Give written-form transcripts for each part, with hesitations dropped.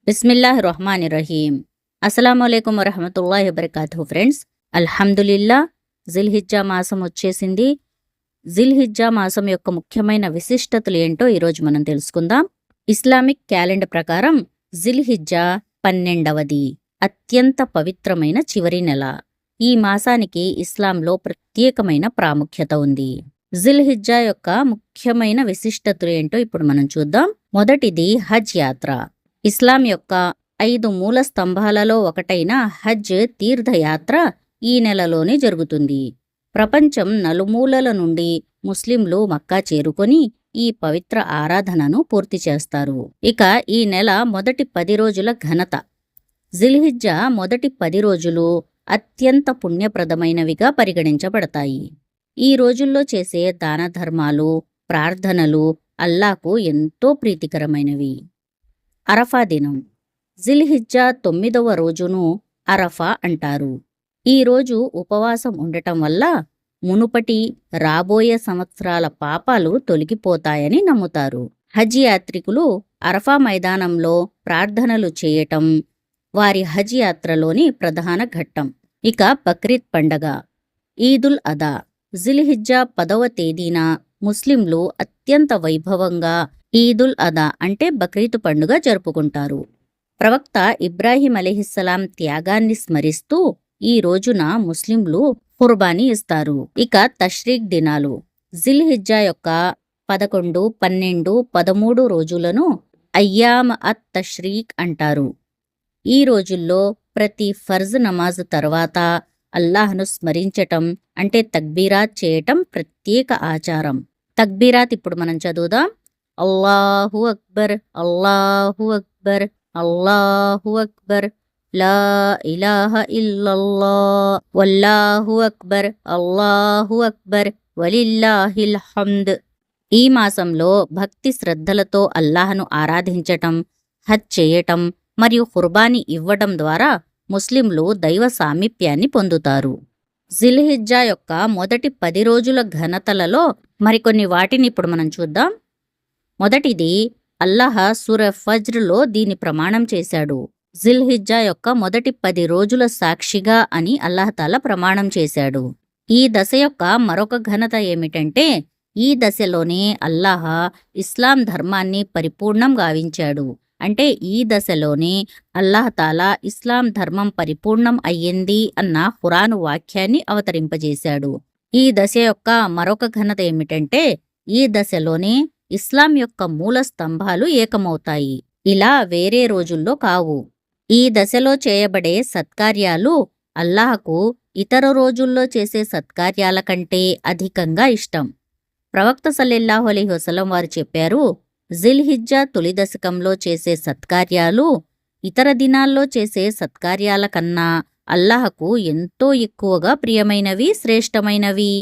బిస్మిల్లాహిర్రహ్మానిర్రహీం. అస్సలాముఅలైకుం వరహమతుల్లాహి వబర్కాతుహు. Friends, అల్హమ్దులిల్లా, Zilhijja మాసం వచ్చేసింది. జిల్హిజ్జా మాసం యొక్క ముఖ్యమైన విశిష్టతలు ఏంటో ఈరోజు మనం తెలుసుకుందాం. ఇస్లామిక్ క్యాలెండర్ ప్రకారం జిల్హిజ్జా 12వది, అత్యంత పవిత్రమైన చివరి నెల. ఈ మాసానికి ఇస్లాంలో ప్రత్యేకమైన ప్రాముఖ్యత ఉంది. జిల్హిజ్జా యొక్క ముఖ్యమైన విశిష్టతలు ఏంటో ఇప్పుడు మనం చూద్దాం. మొదటిది హజ్ యాత్ర. ఇస్లాం యొక్క 5 మూల స్తంభాలలో ఒకటైన హజ్ తీర్థయాత్ర ఈ నెలలోనే జరుగుతుంది. ప్రపంచం నలుమూలల నుండి ముస్లింలు మక్కా చేరుకొని ఈ పవిత్ర ఆరాధనను పూర్తి చేస్తారు. ఇక ఈ నెల మొదటి 10 రోజుల ఘనత. జిల్హిజ్జా మొదటి 10 రోజులు అత్యంత పుణ్యప్రదమైనవిగా పరిగణించబడతాయి. ఈ రోజుల్లో చేసే దాన ధర్మాలు, ప్రార్థనలు అల్లాకు ఎంతో ప్రీతికరమైనవి. అరఫా దినం. జిల్హిజ్జా 9వ రోజును అరఫా అంటారు. ఈ రోజు ఉపవాసం ఉండటం వల్ల మునుపటి రాబోయే సంవత్సరాల పాపాలు తొలగిపోతాయని నమ్ముతారు. హజ్ యాత్రికులు అరఫా మైదానంలో ప్రార్థనలు చేయటం వారి హజ్ యాత్రలోని ప్రధాన ఘట్టం. ఇక బక్రీద్ పండగ. ఈదుల్ అదా. జిల్హిజ్జా 10వ తేదీన ముస్లింలు అత్యంత వైభవంగా ఈదుల్ అదా అంటే బక్రీద్ పండుగ జరుపుకుంటారు. ప్రవక్త ఇబ్రాహీం అలైహిస్సలాం త్యాగాన్ని స్మరిస్తూ ఈ రోజున ముస్లింలు ఖుర్బానీ ఇస్తారు. ఇక తష్రీక్ దినాలు. జిల్హిజ్జా యొక్క 11, 12, 13 రోజులను అయ్యామ్ అత్ తష్రీక్ అంటారు. ఈ రోజుల్లో ప్రతి ఫర్జ్ నమాజ్ తర్వాత అల్లాహ్ను స్మరించటం అంటే తక్బీరాత్ చేయటం ప్రత్యేక ఆచారం. తక్బీరాత్ ఇప్పుడు మనం చదువుదాం. అల్లాహు అక్బర్, అల్లాహు అక్బర్, అల్లాహు అక్బర్, లా ఇలాహ ఇల్లల్లాహ్, వల్లాహు అక్బర్, అల్లాహు అక్బర్, వలిల్లాహిల్ హమ్ద్. ఈ మాసంలో భక్తి శ్రద్ధలతో అల్లాహ్ను ఆరాధించటం, హజ్ చేయటం మరియు ఖుర్బానీ ఇవ్వడం ద్వారా ముస్లింలు దైవ సామీప్యాన్ని పొందుతారు. జిల్హిజ్జా యొక్క మొదటి 10 రోజుల ఘనతలలో మరికొన్ని వాటిని ఇప్పుడు మనం చూద్దాం. మొదటిది, అల్లాహ్ సూర ఫజ్ర్లో దీని ప్రమాణం చేశాడు. జిల్హిజ్జా యొక్క మొదటి 10 రోజుల సాక్షిగా అని అల్లాహ్తాలా ప్రమాణం చేశాడు. ఈ దశ యొక్క మరొక ఘనత ఏమిటంటే ఈ దశలోనే అల్లాహ్ ఇస్లాం ధర్మాన్ని పరిపూర్ణం గావించాడు. అంటే ఈ దశలోనే అల్లాహ్తాలా ఇస్లాం ధర్మం పరిపూర్ణం అయ్యింది అన్న ఖురాను వాక్యాన్ని అవతరింపజేశాడు. ఈ దశ యొక్క మరొక ఘనత ఏమిటంటే ఈ దశలోనే ఇస్లాం యొక్క మూల స్తంభాలు ఏకమవుతాయి. ఇలా వేరే రోజుల్లో కావు. ఈ దశలో చేయబడే సత్కార్యాలు అల్లాహకు ఇతర రోజుల్లో చేసే సత్కార్యాల కంటే అధికంగా ఇష్టం. ప్రవక్త సల్లల్లాహు అలైహి వసల్లం వారు చెప్పారు, జిల్హిజ్జా తొలి దశకంలో చేసే సత్కార్యాలు ఇతర దినాల్లో చేసే సత్కార్యాల కన్నా అల్లాహకు ఎంతో ఎక్కువగా ప్రియమైనవి, శ్రేష్టమైనవి.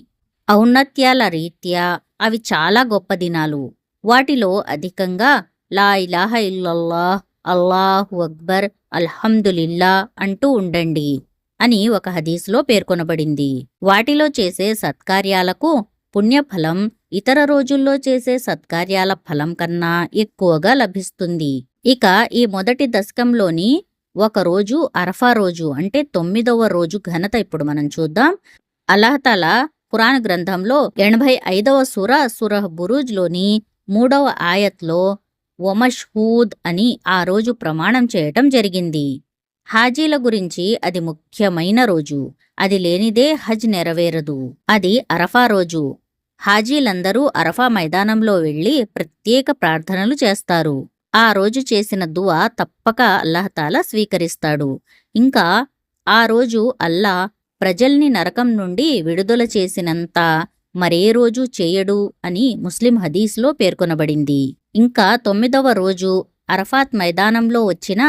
ఔన్నత్యాల రీత్యా అవి చాలా గొప్ప దినాలు. వాటిలో అధికంగా లా ఇలాహ ఇల్లల్లాహ్, అల్లాహు అక్బర్, అల్హమ్దులిల్లా అంటూ ఉండండి అని ఒక హదీస్లో పేర్కొనబడింది. వాటిలో చేసే సత్కార్యాలకు పుణ్యఫలం ఇతర రోజుల్లో చేసే సత్కార్యాల ఫలం కన్నా ఎక్కువగా లభిస్తుంది. ఇక ఈ మొదటి దశకంలోని ఒక రోజు అరఫా రోజు అంటే 9వ రోజు ఘనత ఇప్పుడు మనం చూద్దాం. అల్లాహ్తాలా ఖురాన్ గ్రంథంలో 85వ సూరహ్ బురూజ్లోని 3వ ఆయత్లో వమష్హూద్ అని ఆ రోజు ప్రమాణం చేయటం జరిగింది. హాజీల గురించి అది ముఖ్యమైన రోజు. అది లేనిదే హజ్ నెరవేరదు. అది అరఫా రోజు. హాజీలందరూ అరఫా మైదానంలో వెళ్లి ప్రత్యేక ప్రార్థనలు చేస్తారు. ఆ రోజు చేసిన దువా తప్పక అల్లాహ్తాలా స్వీకరిస్తాడు. ఇంకా ఆ రోజు అల్లాహ్ ప్రజల్ని నరకం నుండి విడుదల చేసినంత మరే రోజు చేయడు అని ముస్లిం హదీస్లో పేర్కొనబడింది. ఇంకా 9వ రోజు అరఫాత్ మైదానంలో వచ్చిన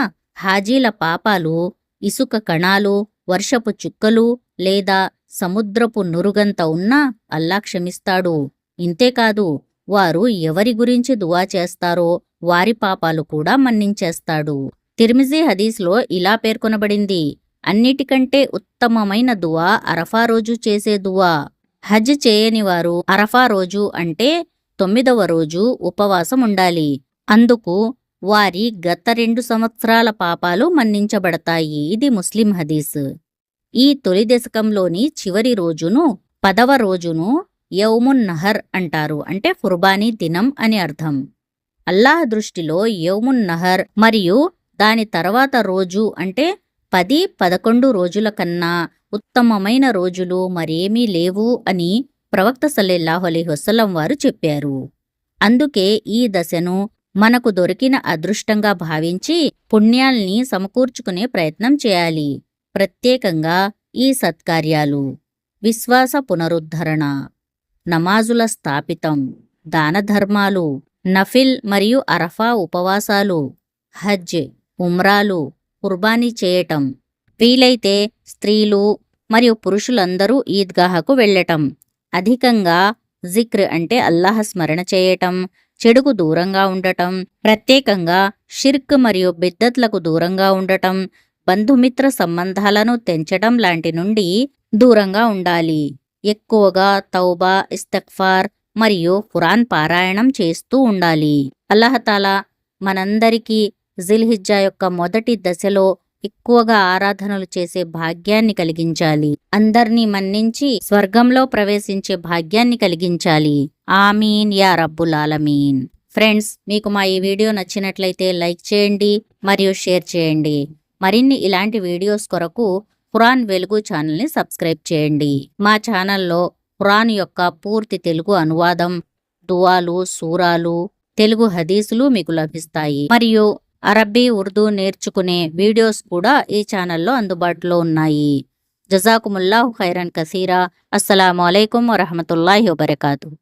హాజీల పాపాలు ఇసుక కణాలు, వర్షపు చుక్కలు లేదా సముద్రపు నురుగంత ఉన్నా అల్లాహ్ క్షమిస్తాడు. ఇంతేకాదు, వారు ఎవరి గురించి దువా చేస్తారో వారి పాపాలు కూడా మన్నించేస్తాడు. తిర్మిజీ హదీస్లో ఇలా పేర్కొనబడింది, అన్నిటికంటే ఉత్తమమైన దువా అరఫా రోజు చేసే దువా. హజ్ చేయని వారు అరఫా రోజు అంటే 9వ రోజు ఉపవాసం ఉండాలి. అందుకు వారి గత 2 సంవత్సరాల పాపాలు మన్నించబడతాయి. ఇది ముస్లిం హదీస్. ఈ తొలి దశకంలోని చివరి రోజును 10వ రోజును యౌమున్ నహర్ అంటారు. అంటే కుర్బానీ దినం అని అర్థం. అల్లాహ్ దృష్టిలో యౌమున్ నహర్ మరియు దాని తర్వాత రోజు అంటే 10, 11 రోజుల కన్నా ఉత్తమమైన రోజులు మరేమీ లేవు అని ప్రవక్త సల్లల్లాహు అలైహి వసల్లం వారు చెప్పారు. అందుకే ఈ దశను మనకు దొరికిన అదృష్టంగా భావించి పుణ్యాల్ని సమకూర్చుకునే ప్రయత్నం చేయాలి. ప్రత్యేకంగా ఈ సత్కార్యాలు: విశ్వాస పునరుద్ధరణ, నమాజుల స్థాపితం, దానధర్మాలు, నఫిల్ మరియు అరఫా ఉపవాసాలు, హజ్, ఉమ్రాలు, కుర్బానీ చేయటం, వీలైతే స్త్రీలు మరియు పురుషులందరూ ఈద్గాహకు వెళ్ళటం, అధికంగా జిక్ర్ అంటే అల్లాహ్ స్మరణ చేయటం, చెడుకు దూరంగా ఉండటం, ప్రత్యేకంగా షిర్క్ మరియు బిద్దత్లకు దూరంగా ఉండటం, బంధుమిత్ర సంబంధాలను తెంచడం లాంటి నుండి దూరంగా ఉండాలి. ఎక్కువగా తౌబా, ఇస్తగ్ఫార్ మరియు ఖురాన్ పారాయణం చేస్తూ ఉండాలి. అల్లాహతాలా మనందరికీ జిల్హిజ్జా యొక్క మొదటి దశలో ఎక్కువగా ఆరాధనలు చేసే భాగ్యాన్ని కలిగించాలి. అందర్నీ మన్నించి స్వర్గంలో ప్రవేశించే భాగ్యాన్ని కలిగించాలి. ఆమీన్ యా రబ్బుల్ ఆలమీన్. ఫ్రెండ్స్, మీకు మా ఈ వీడియో నచ్చినట్లయితే లైక్ చేయండి మరియు షేర్ చేయండి. మరిన్ని ఇలాంటి వీడియోస్ కొరకు ఖురాన్ వెలుగు ఛానల్ని సబ్స్క్రైబ్ చేయండి. మా ఛానల్లో ఖురాన్ యొక్క పూర్తి తెలుగు అనువాదం, దువాలు, సూరాలు, తెలుగు హదీసులు మీకు లభిస్తాయి. మరియు అరబ్బీ, ఉర్దూ నేర్చుకునే వీడియోస్ కూడా ఈ ఛానల్లో అందుబాటులో ఉన్నాయి. జజాకుముల్లాహు ఖైరన్ కసీరా. అస్సలాము అలైకుం వరహమతుల్లాహి వబరకాతుహు.